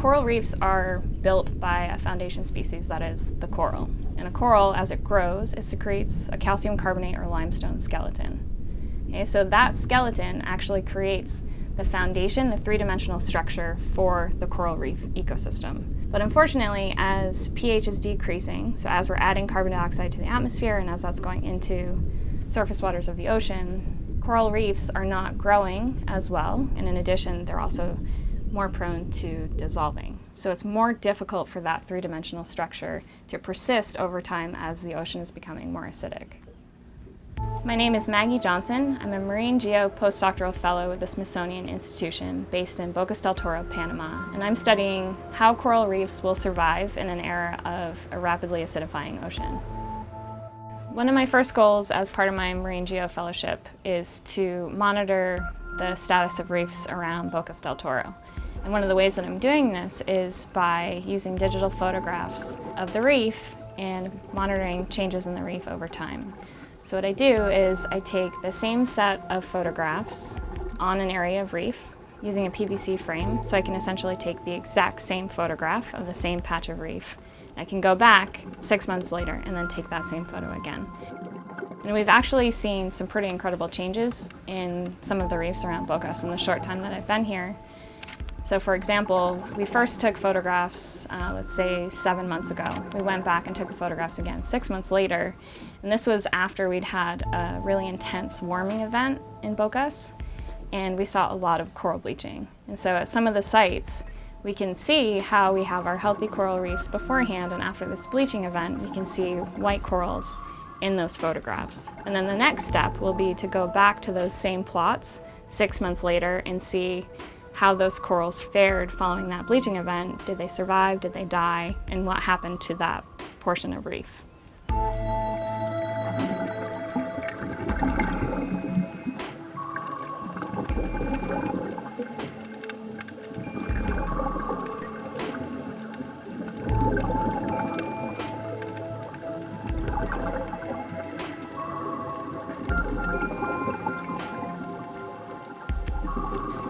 Coral reefs are built by a foundation species that is the coral. And a coral, as it grows, it secretes a calcium carbonate or limestone skeleton. Okay, so that skeleton actually creates the foundation, the three-dimensional structure for the coral reef ecosystem. But unfortunately, as pH is decreasing, so as we're adding carbon dioxide to the atmosphere and as that's going into surface waters of the ocean, coral reefs are not growing as well, and in addition, they're also more prone to dissolving. So it's more difficult for that three-dimensional structure to persist over time as the ocean is becoming more acidic. My name is Maggie Johnson. I'm a marine geo postdoctoral fellow with the Smithsonian Institution based in Bocas del Toro, Panama, and I'm studying how coral reefs will survive in an era of a rapidly acidifying ocean. One of my first goals as part of my marine geo fellowship is to monitor the status of reefs around Bocas del Toro. And one of the ways that I'm doing this is by using digital photographs of the reef and monitoring changes in the reef over time. So what I do is I take the same set of photographs on an area of reef using a PVC frame, so I can essentially take the exact same photograph of the same patch of reef. I can go back 6 months later and then take that same photo again. And we've actually seen some pretty incredible changes in some of the reefs around Bocas in the short time that I've been here. So for example, we first took photographs, let's say 7 months ago. We went back and took the photographs again 6 months later. And this was after we'd had a really intense warming event in Bocas, and we saw a lot of coral bleaching. And so at some of the sites, we can see how we have our healthy coral reefs beforehand, and after this bleaching event, we can see white corals in those photographs. And then the next step will be to go back to those same plots 6 months later and see how those corals fared following that bleaching event. Did they survive? Did they die? And what happened to that portion of reef?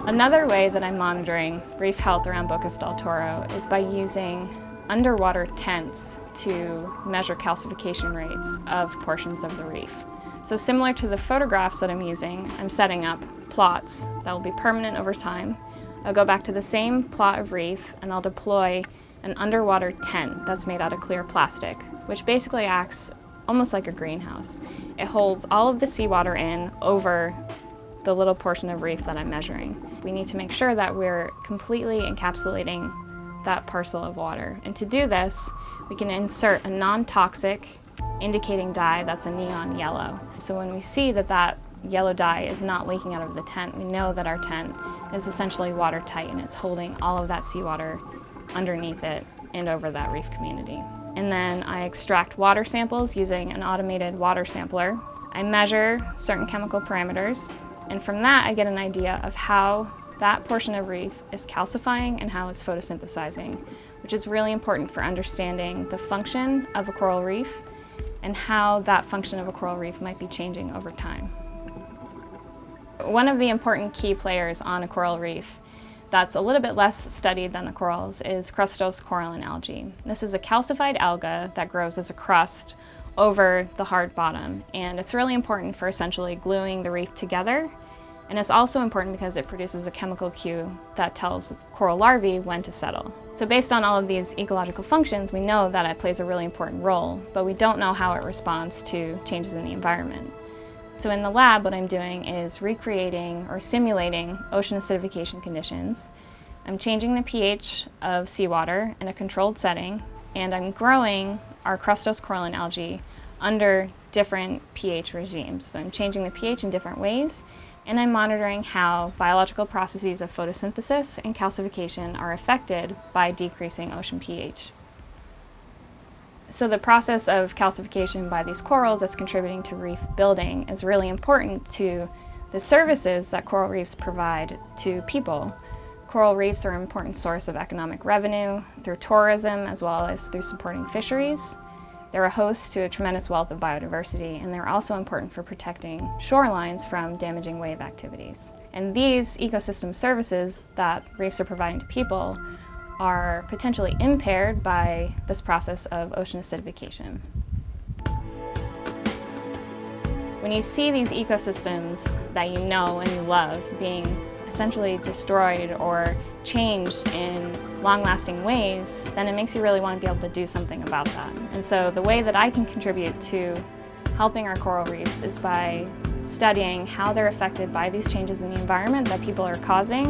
Another way that I'm monitoring reef health around Bocas del Toro is by using underwater tents to measure calcification rates of portions of the reef. So similar to the photographs that I'm using, I'm setting up plots that will be permanent over time. I'll go back to the same plot of reef and I'll deploy an underwater tent that's made out of clear plastic, which basically acts almost like a greenhouse. It holds all of the seawater in over the little portion of reef that I'm measuring. We need to make sure that we're completely encapsulating that parcel of water. And to do this, we can insert a non-toxic indicating dye that's a neon yellow. So when we see that that yellow dye is not leaking out of the tent, we know that our tent is essentially watertight and it's holding all of that seawater underneath it and over that reef community. And then I extract water samples using an automated water sampler. I measure certain chemical parameters, and from that I get an idea of how that portion of reef is calcifying and how it's photosynthesizing, which is really important for understanding the function of a coral reef and how that function of a coral reef might be changing over time. One of the important key players on a coral reef that's a little bit less studied than the corals is Crustos coralline algae. This is a calcified alga that grows as a crust over the hard bottom, and it's really important for essentially gluing the reef together. And it's also important because it produces a chemical cue that tells coral larvae when to settle. So based on all of these ecological functions, we know that it plays a really important role, but we don't know how it responds to changes in the environment. So in the lab, what I'm doing is recreating or simulating ocean acidification conditions. I'm changing the pH of seawater in a controlled setting, and I'm growing our Crustos coralline algae under different pH regimes. So I'm changing the pH in different ways, and I'm monitoring how biological processes of photosynthesis and calcification are affected by decreasing ocean pH. So the process of calcification by these corals that's contributing to reef building is really important to the services that coral reefs provide to people. Coral reefs are an important source of economic revenue through tourism as well as through supporting fisheries. They're a host to a tremendous wealth of biodiversity, and they're also important for protecting shorelines from damaging wave activities. And these ecosystem services that reefs are providing to people are potentially impaired by this process of ocean acidification. When you see these ecosystems that you know and you love being essentially destroyed or changed in long-lasting ways, then it makes you really want to be able to do something about that. And so the way that I can contribute to helping our coral reefs is by studying how they're affected by these changes in the environment that people are causing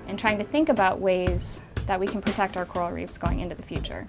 and trying to think about ways that we can protect our coral reefs going into the future.